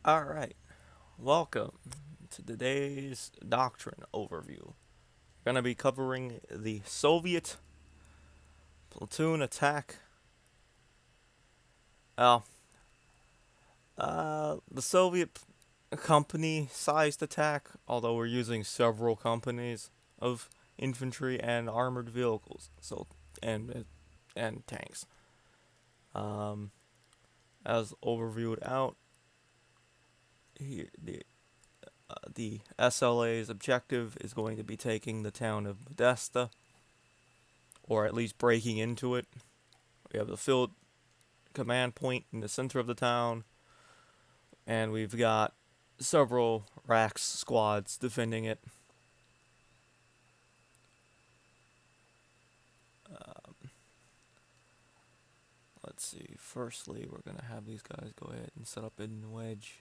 Alright, welcome to today's Doctrine overview. We're going to be covering the Soviet platoon attack. Well, the Soviet company-sized attack, although we're using several companies of infantry and armored vehicles, and and tanks. Um, as overviewed out here, the SLA's objective is going to be taking the town of Modesta, or at least breaking into it. We have the field command point in the center of the town, and we've got several Rax squads defending it. Um, let's see. Firstly, we're gonna have these guys go ahead and set up in wedge.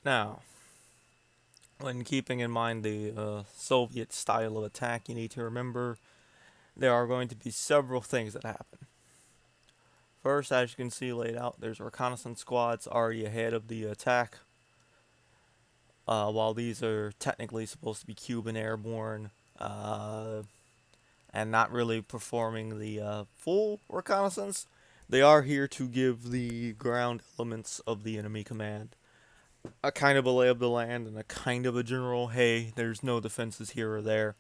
Now, when keeping in mind the Soviet style of attack, you need to remember there are going to be several things that happen. First, as you can see laid out, there's reconnaissance squads already ahead of the attack. While these are technically supposed to be Cuban airborne, and not really performing the full reconnaissance, they are here to give the ground elements of the enemy command a kind of a lay of the land and a kind of a general, hey, there's no defenses here or there.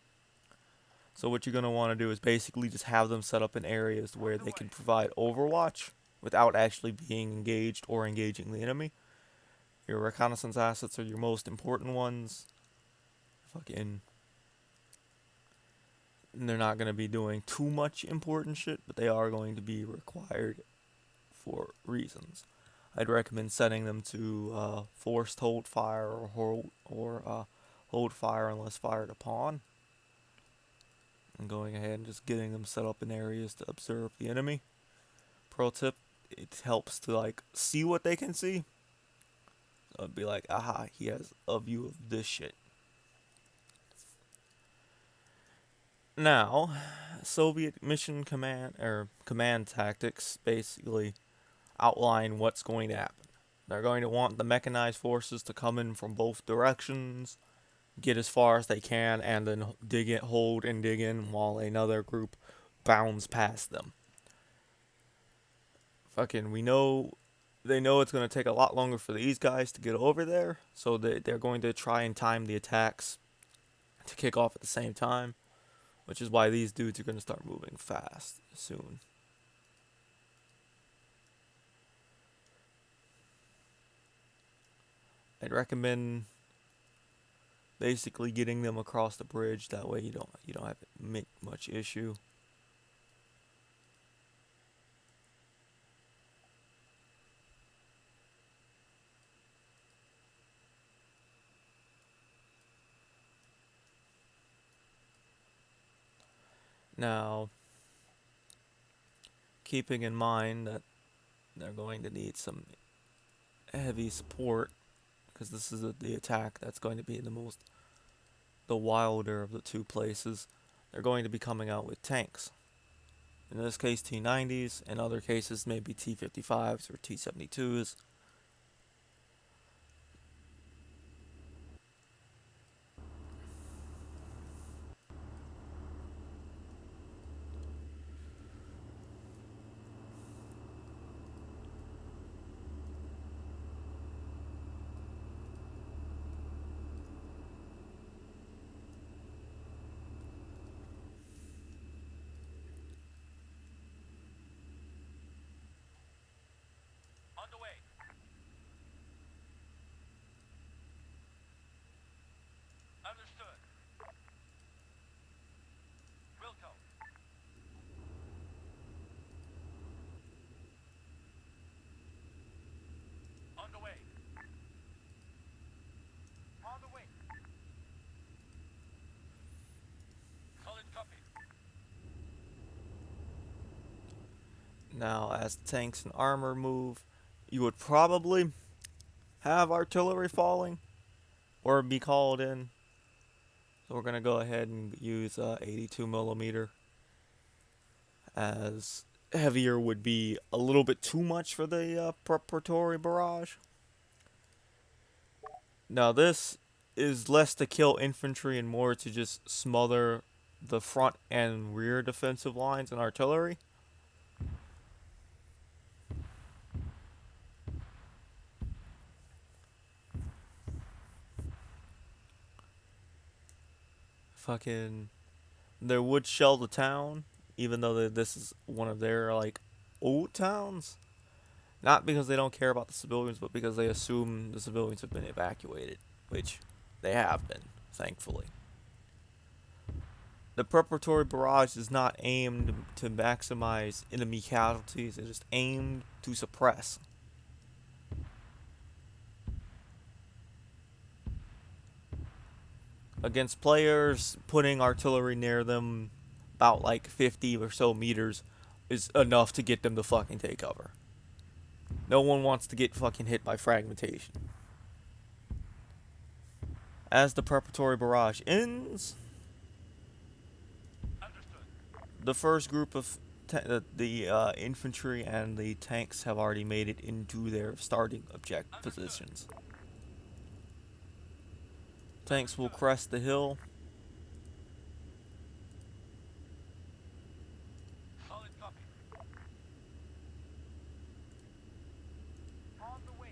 So what you're going to want to do is basically just have them set up in areas where they can provide overwatch without actually being engaged or engaging the enemy. Your reconnaissance assets are your most important ones. Fucking, they're not going to be doing too much important shit, but they are going to be required for reasons. I'd recommend setting them to forced hold fire or hold fire unless fired upon, and going ahead and just getting them set up in areas to observe the enemy. Pro tip: it helps to like see what they can see. So it'd be like, aha, he has a view of this shit. Now, Soviet mission command tactics basically outline what's going to happen. They're going to want the mechanized forces to come in from both directions, get as far as they can, and then hold and dig in while another group bounds past them. We know they know it's going to take a lot longer for these guys to get over there, so they're going to try and time the attacks to kick off at the same time, which is why these dudes are going to start moving fast soon. I'd recommend basically getting them across the bridge. That way you don't have to make much issue. Now, keeping in mind that they're going to need some heavy support, because this is the attack that's going to be the wilder of the two places. They're going to be coming out with tanks. In this case, T-90s. In other cases, maybe T-55s or T-72s. Now, as tanks and armor move, you would probably have artillery falling or be called in. So we're gonna go ahead and use 82 millimeter, as heavier would be a little bit too much for the preparatory barrage. Now this is less to kill infantry and more to just smother the front and rear defensive lines and artillery. Fucking, they would shell the town, even though this is one of their like old towns. Not because they don't care about the civilians, but because they assume the civilians have been evacuated, which they have been, thankfully. The preparatory barrage is not aimed to maximize enemy casualties, it is aimed to suppress. Against players, putting artillery near them about like 50 or so meters is enough to get them to fucking take cover. No one wants to get fucking hit by fragmentation. As the preparatory barrage ends, the first group of the infantry and the tanks have already made it into their starting object positions. Tanks will crest the hill. Solid copy. On the way.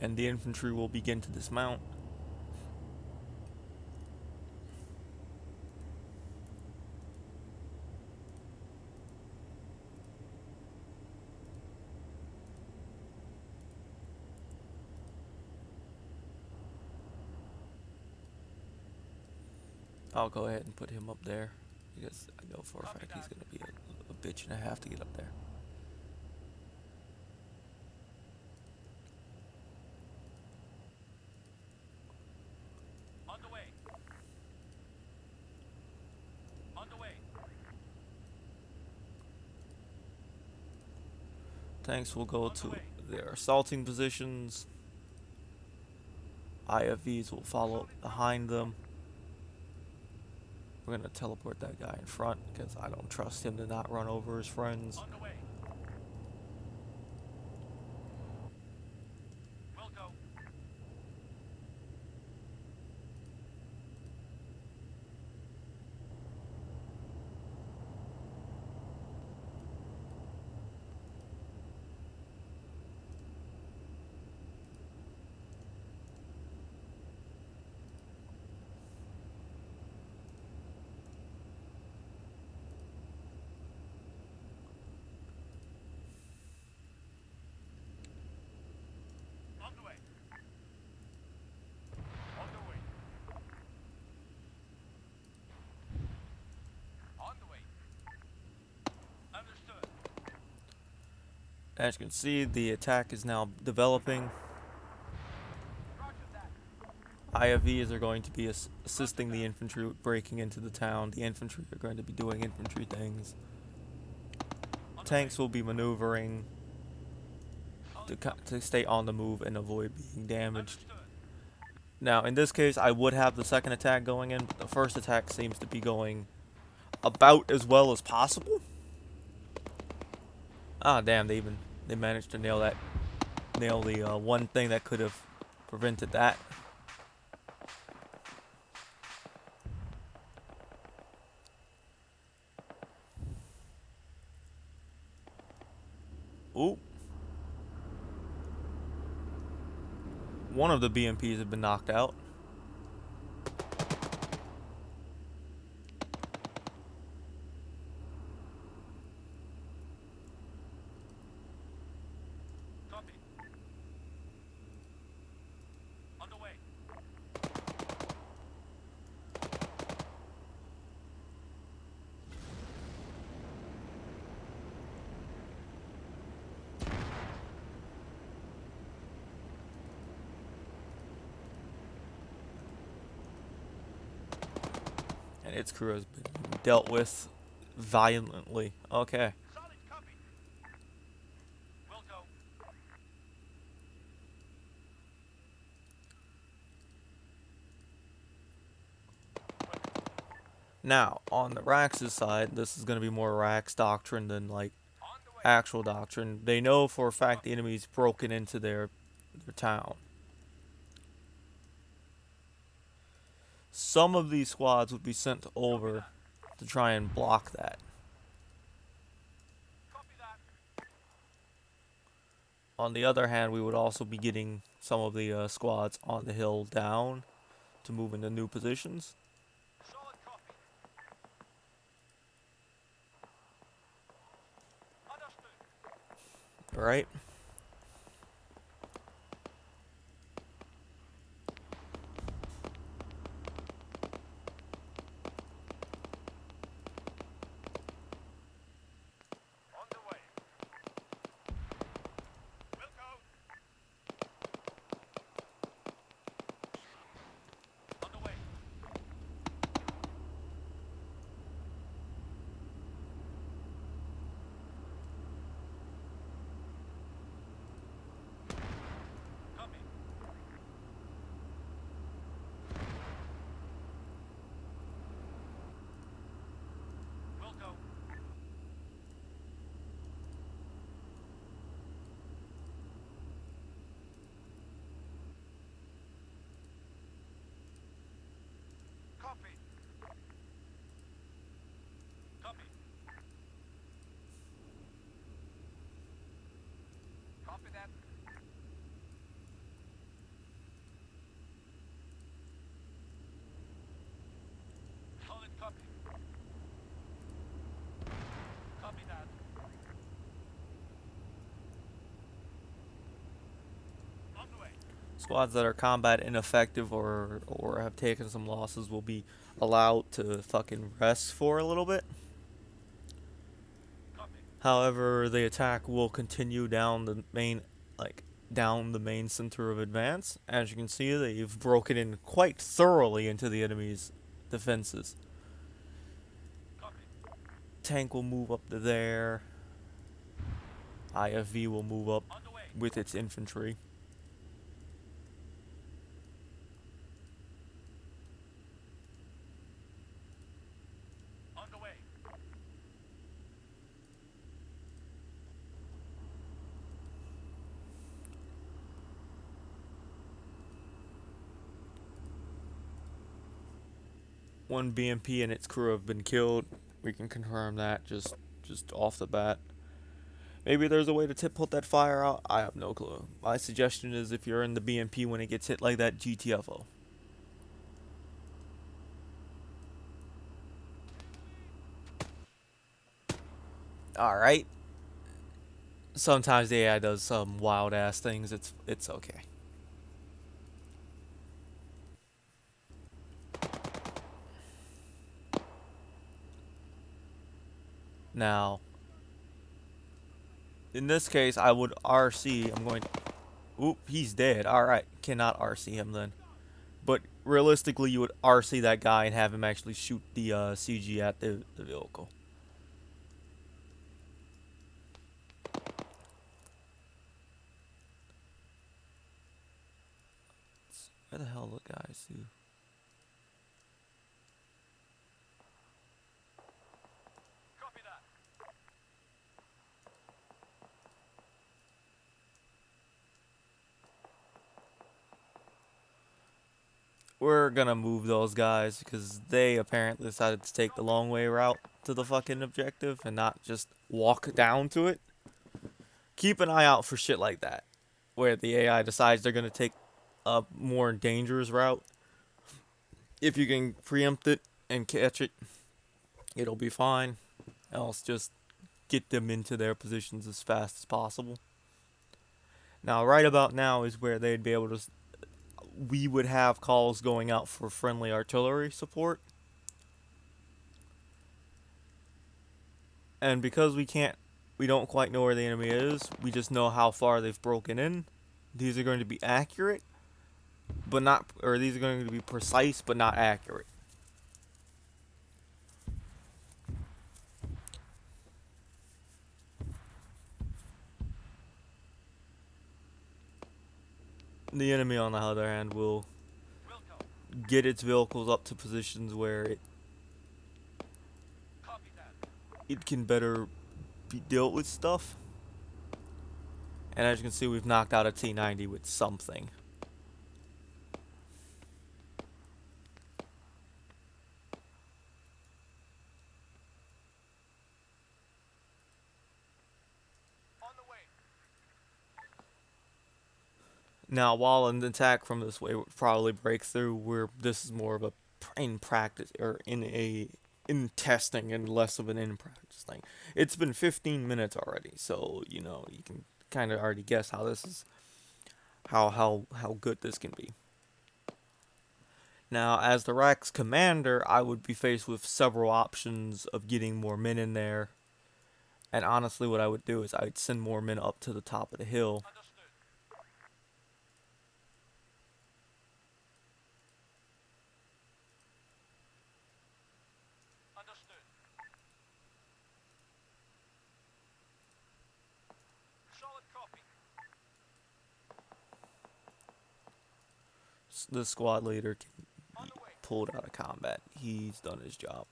And the infantry will begin to dismount. I'll go ahead and put him up there, because I know for a fact he's going to be a bitch and a half to get up there. On the way. On the way. Tanks will go to their assaulting positions. IFVs will follow behind them. We're going to teleport that guy in front, because I don't trust him to not run over his friends. On the way. We'll go. On the way. On the way. On the way. Understood. As you can see, the attack is now developing. Roger that. IFVs are going to be assisting the infantry with breaking into the town. The infantry are going to be doing infantry things. Tanks will be maneuvering to stay on the move and avoid being damaged. Now, in this case, I would have the second attack going in, but the first attack seems to be going about as well as possible. Ah, damn! They managed to nail the one thing that could have prevented that. Ooh. One of the BMPs have been knocked out. Copy. On the way. and its crew has been dealt with violently. Okay. Solid copy. We'll go. Now, on the Rax's side, this is going to be more Rax doctrine than like On the way. actual doctrine. They know for a fact the enemy's broken into their town. Some of these squads would be sent over to try and block that. Copy that. On the other hand, we would also be getting some of the squads on the hill down to move into new positions. Solid copy. Understood. Right? On the way. We'll go. On the way. Copy. We'll go. Copy. Copy. Copy that. Solid copy. Copy that. On the way. Squads that are combat ineffective or have taken some losses will be allowed to fucking rest for a little bit. Copy. However, the attack will continue down the main, like, down the main center of advance. As you can see, they've broken in quite thoroughly into the enemy's defenses. Copy. Tank will move up to there. IFV will move up On the way. with its infantry. On the way. One BMP and its crew have been killed. We can confirm that just off the bat. Maybe there's a way to put that fire out. I have no clue. My suggestion is if you're in the BMP when it gets hit like that, GTFO. Alright. Sometimes the AI does some wild ass things. It's okay. Now, in this case, I would RC. I'm going. Oop, he's dead. Alright, cannot RC him then. But realistically, you would RC that guy and have him actually shoot the CG at the vehicle. Where the hell are the guys who? Copy that. We're gonna move those guys because they apparently decided to take the long way route to the fucking objective and not just walk down to it. Keep an eye out for shit like that, where the AI decides they're gonna take a more dangerous route. If you can preempt it and catch it, it'll be fine. Else, just get them into their positions as fast as possible. Now, right about now is where they'd be able to. We would have calls going out for friendly artillery support. And because we don't quite know where the enemy is, we just know how far they've broken in. These are going to be accurate, but not, or these are going to be precise, but not accurate. The enemy, on the other hand, will Wilco. get its vehicles up to positions where Copy that. it can better be dealt with stuff. And as you can see, we've knocked out a T-90 with something. On the way. Now, while an attack from this way would probably break through, where this is more of a in practice or in testing and less of an in practice thing. It's been 15 minutes already, so you know you can kind of already guess how this is how good this can be. Now, as the Rax commander, I would be faced with several options of getting more men in there. And honestly, what I would do is I'd send more men up to the top of the hill. Understood. Understood. Solid copy. The squad leader can On be the way. pulled out of combat. He's done his job.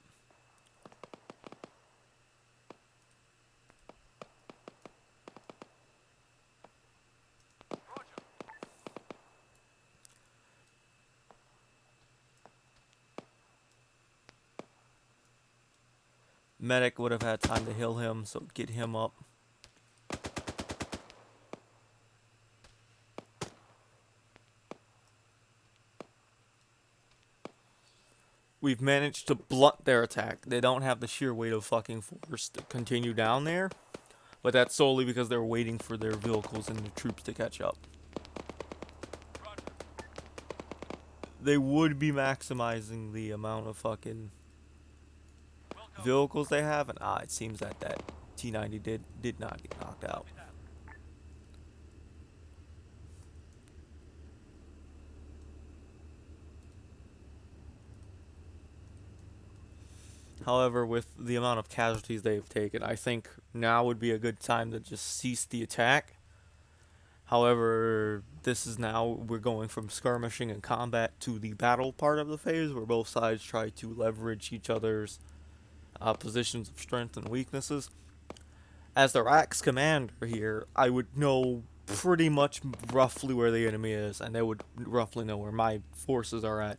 Roger. Medic would have had time to heal him, so get him up. We've managed to blunt their attack. They don't have the sheer weight of fucking force to continue down there, but that's solely because they're waiting for their vehicles and the troops to catch up. Roger. They would be maximizing the amount of fucking Wilco. vehicles they have, and it seems that that T-90 did not get knocked out. Copy that. However, with the amount of casualties they've taken, I think now would be a good time to just cease the attack. However, this is now, we're going from skirmishing and combat to the battle part of the phase, where both sides try to leverage each other's positions of strength and weaknesses. As the Rax commander here, I would know pretty much roughly where the enemy is, and they would roughly know where my forces are at.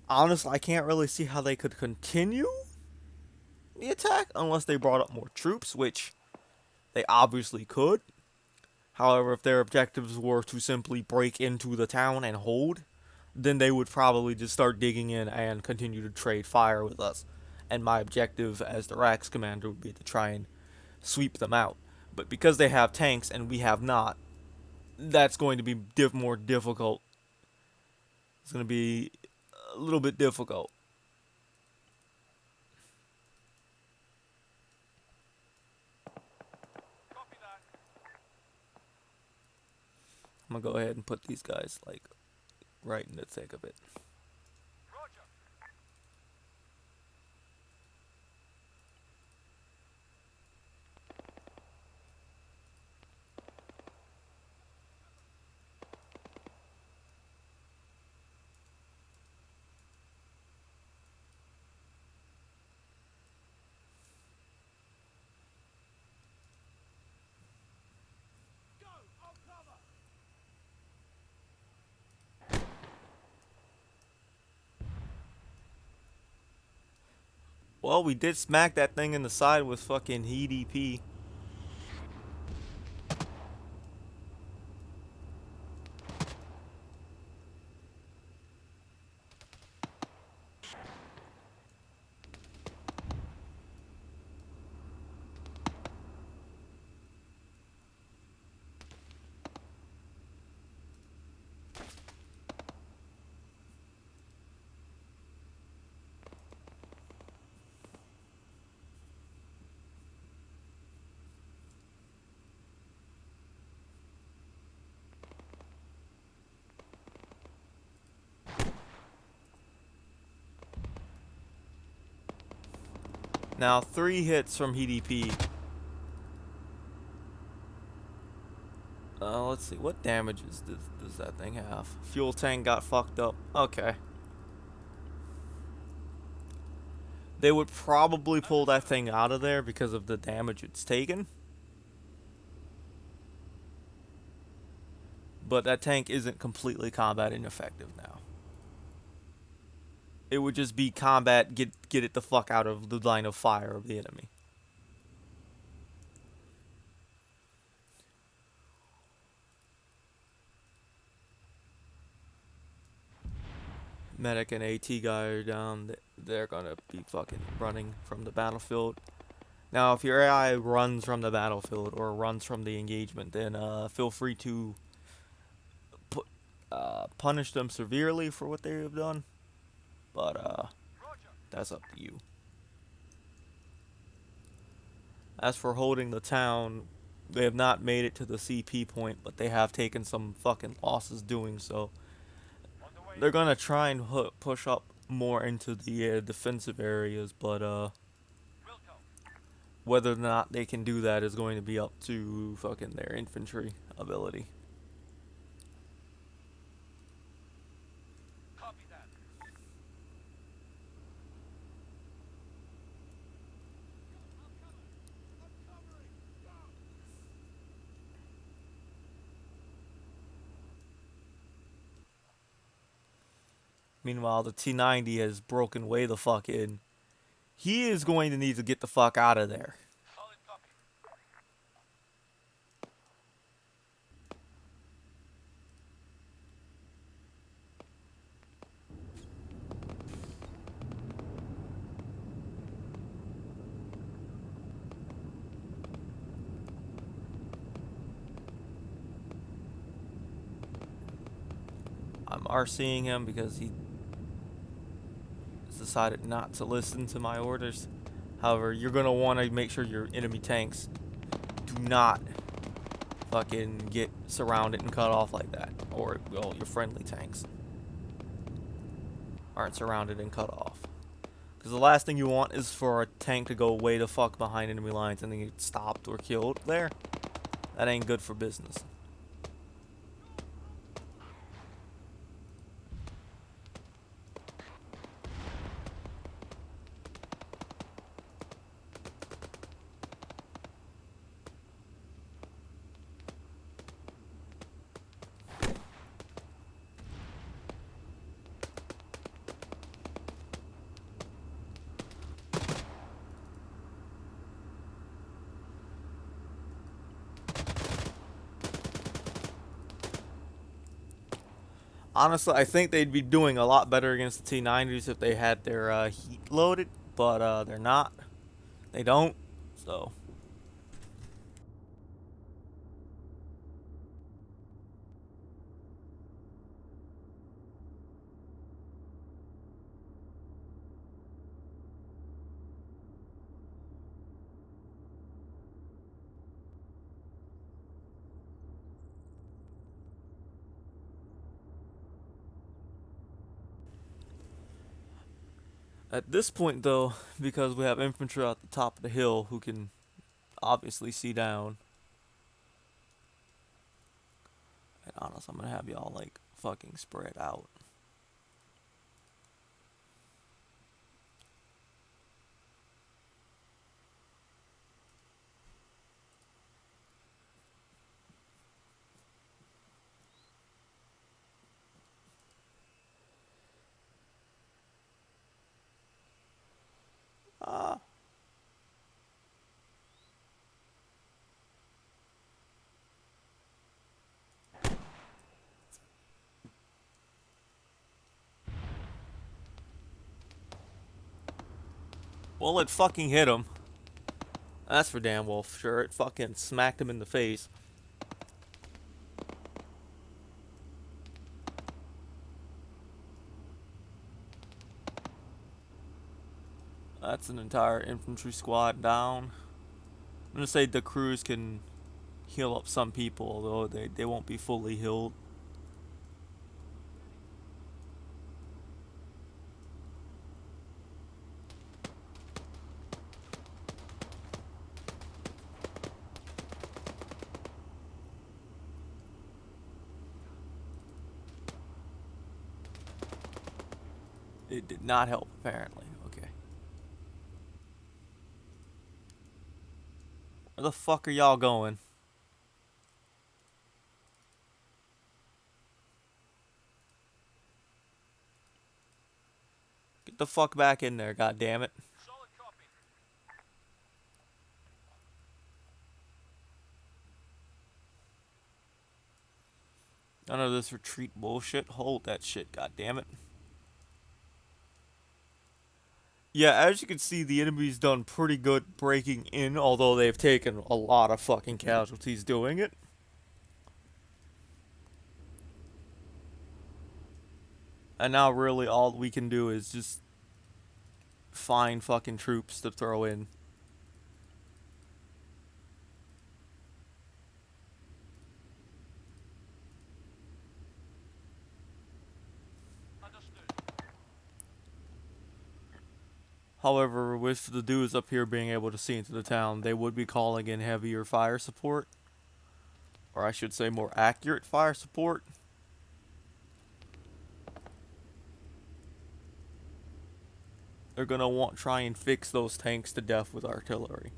Honestly, I can't really see how they could continue the attack unless they brought up more troops, which they obviously could. However, if their objectives were to simply break into the town and hold, then they would probably just start digging in and continue to trade fire with us. And my objective as the Rax commander would be to try and sweep them out. But because they have tanks and we have not, that's going to be more difficult. It's going to be a little bit difficult. Copy that. I'm going to go ahead and put these guys, like, right in the thick of it. Roger. Go. I'll cover. Well, we did smack that thing in the side with fucking EDP. Now, 3 hits from EDP Let's see. What damages does that thing have? Fuel tank got fucked up. Okay. They would probably pull that thing out of there because of the damage it's taken. But that tank isn't completely combat ineffective now. It would just be combat, get it the fuck out of the line of fire of the enemy. Medic and AT guy are down. They're gonna be fucking running from the battlefield. Now, if your AI runs from the battlefield or runs from the engagement, then feel free to put, punish them severely for what they have done. But Roger. that's up to you. As for holding the town, they have not made it to the CP point, but they have taken some fucking losses doing so. On the way. They're gonna try and push up more into the defensive areas, but Wilco. whether or not they can do that is going to be up to fucking their infantry ability. Copy that. Meanwhile, the T90 has broken way the fuck in. He is going to need to get the fuck out of there. Solid copy. I'm RCing him because he has decided not to listen to my orders. However, you're going to want to make sure your enemy tanks do not fucking get surrounded and cut off like that. Or, well, your friendly tanks aren't surrounded and cut off. Because the last thing you want is for a tank to go way the fuck behind enemy lines and then get stopped or killed there. That ain't good for business. Honestly, I think they'd be doing a lot better against the T90s if they had their heat loaded, but they're not. They don't, so. At this point, though, because we have infantry at the top of the hill who can obviously see down, and honestly, I'm gonna have y'all like fucking spread out. Ah. Well, it fucking hit him. That's for damn well sure. It fucking smacked him in the face. That's an entire infantry squad down. I'm gonna say the crews can heal up some people, although they won't be fully healed. It did not help, apparently. Okay. Where the fuck are y'all going? Get the fuck back in there, goddammit. Solid copy. None of this retreat bullshit. Hold that shit, goddammit. Yeah, as you can see, the enemy's done pretty good breaking in, although they've taken a lot of fucking casualties doing it. And now really all we can do is just find fucking troops to throw in. Understood. However, with the dudes up here being able to see into the town, they would be calling in heavier fire support. Or I should say more accurate fire support. They're gonna try and fix those tanks to death with artillery.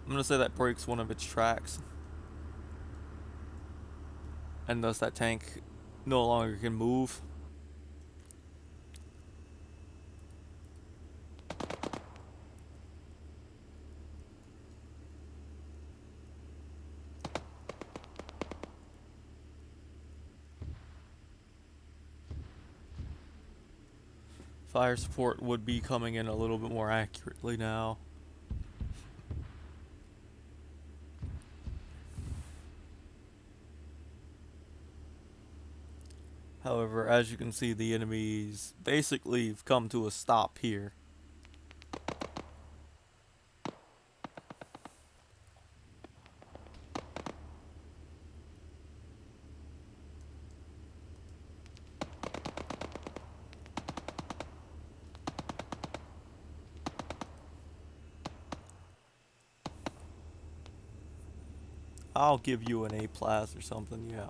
I'm gonna say that breaks one of its tracks. And thus that tank no longer can move. Fire support would be coming in a little bit more accurately now. However, as you can see, the enemies basically have come to a stop here. I'll give you an A+ or something, yeah.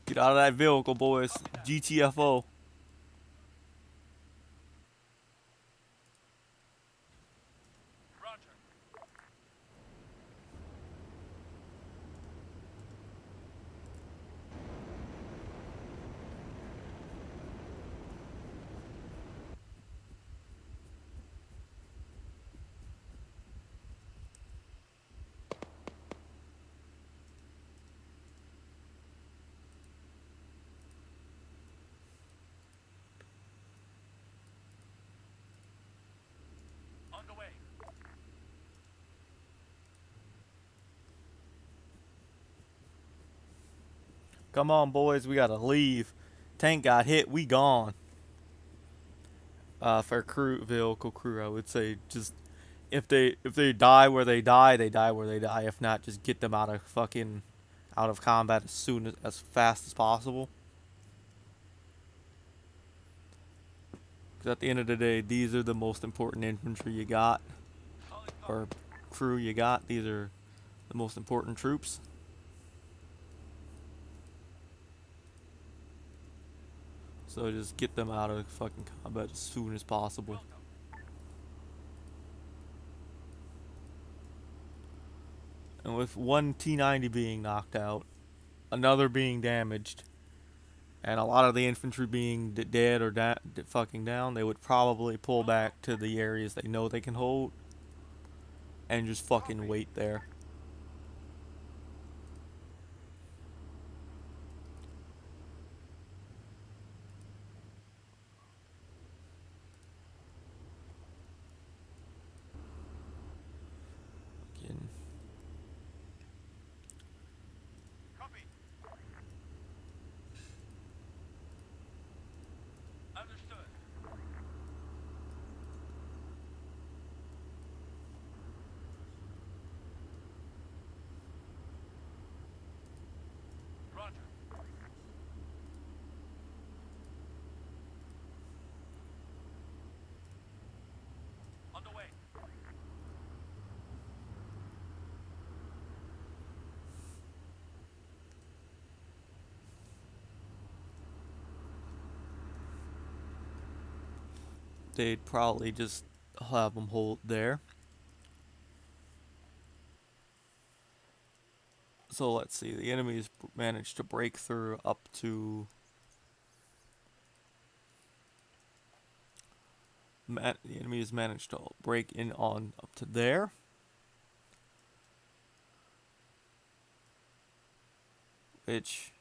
Get out of that vehicle, boys. GTFO. Roger. On the way. Come on, boys. We gotta leave. Tank got hit. We gone. For vehicle crew, I would say just if they die where they die, they die where they die. If not, just get them out of combat as fast as possible. Because at the end of the day, these are the most important infantry you got, Solid copy. or crew you got. These are the most important troops. So just get them out of fucking combat as soon as possible. Welcome. And with one T-90 being knocked out, another being damaged, and a lot of the infantry being dead or fucking down, they would probably pull back to the areas they know they can hold and just fucking wait there. they'd probably just have them hold there. So let's see. The enemies managed to break through up to. The enemies managed to break in on up to there, which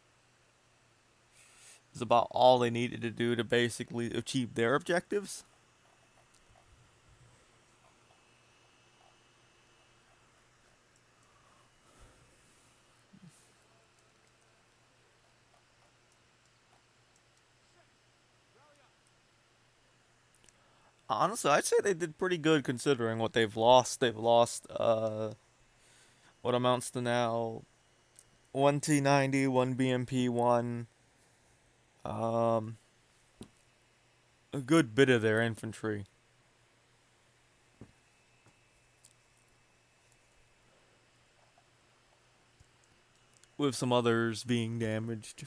is about all they needed to do to basically achieve their objectives. Honestly, I'd say they did pretty good considering what they've lost. They've lost what amounts to now one T90, one BMP, one um a good bit of their infantry, with some others being damaged.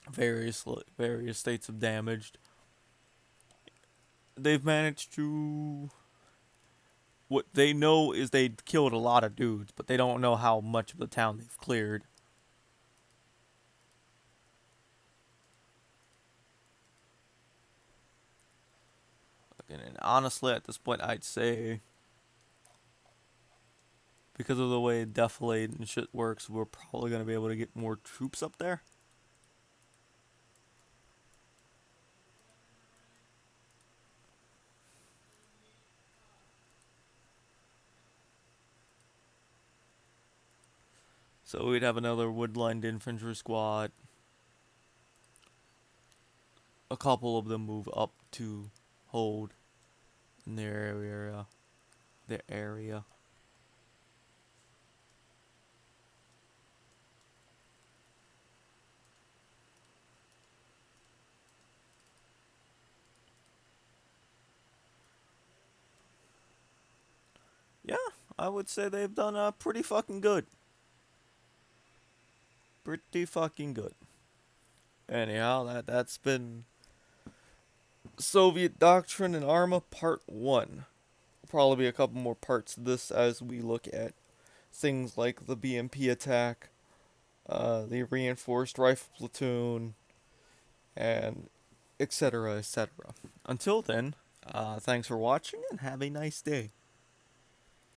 Various states of damaged. They've managed to. What they know is they killed a lot of dudes, but they don't know how much of the town they've cleared. And honestly, at this point, I'd say because of the way defilade and shit works, we're probably gonna be able to get more troops up there. So we'd have another woodlined infantry squad. A couple of them move up to hold in their area. Their area. Yeah, I would say they've done pretty fucking good. Pretty fucking good. Anyhow, that's been Soviet Doctrine and Arma Part 1. Probably be a couple more parts of this as we look at things like the BMP attack, the reinforced rifle platoon, and etc. etc. Until then, thanks for watching and have a nice day.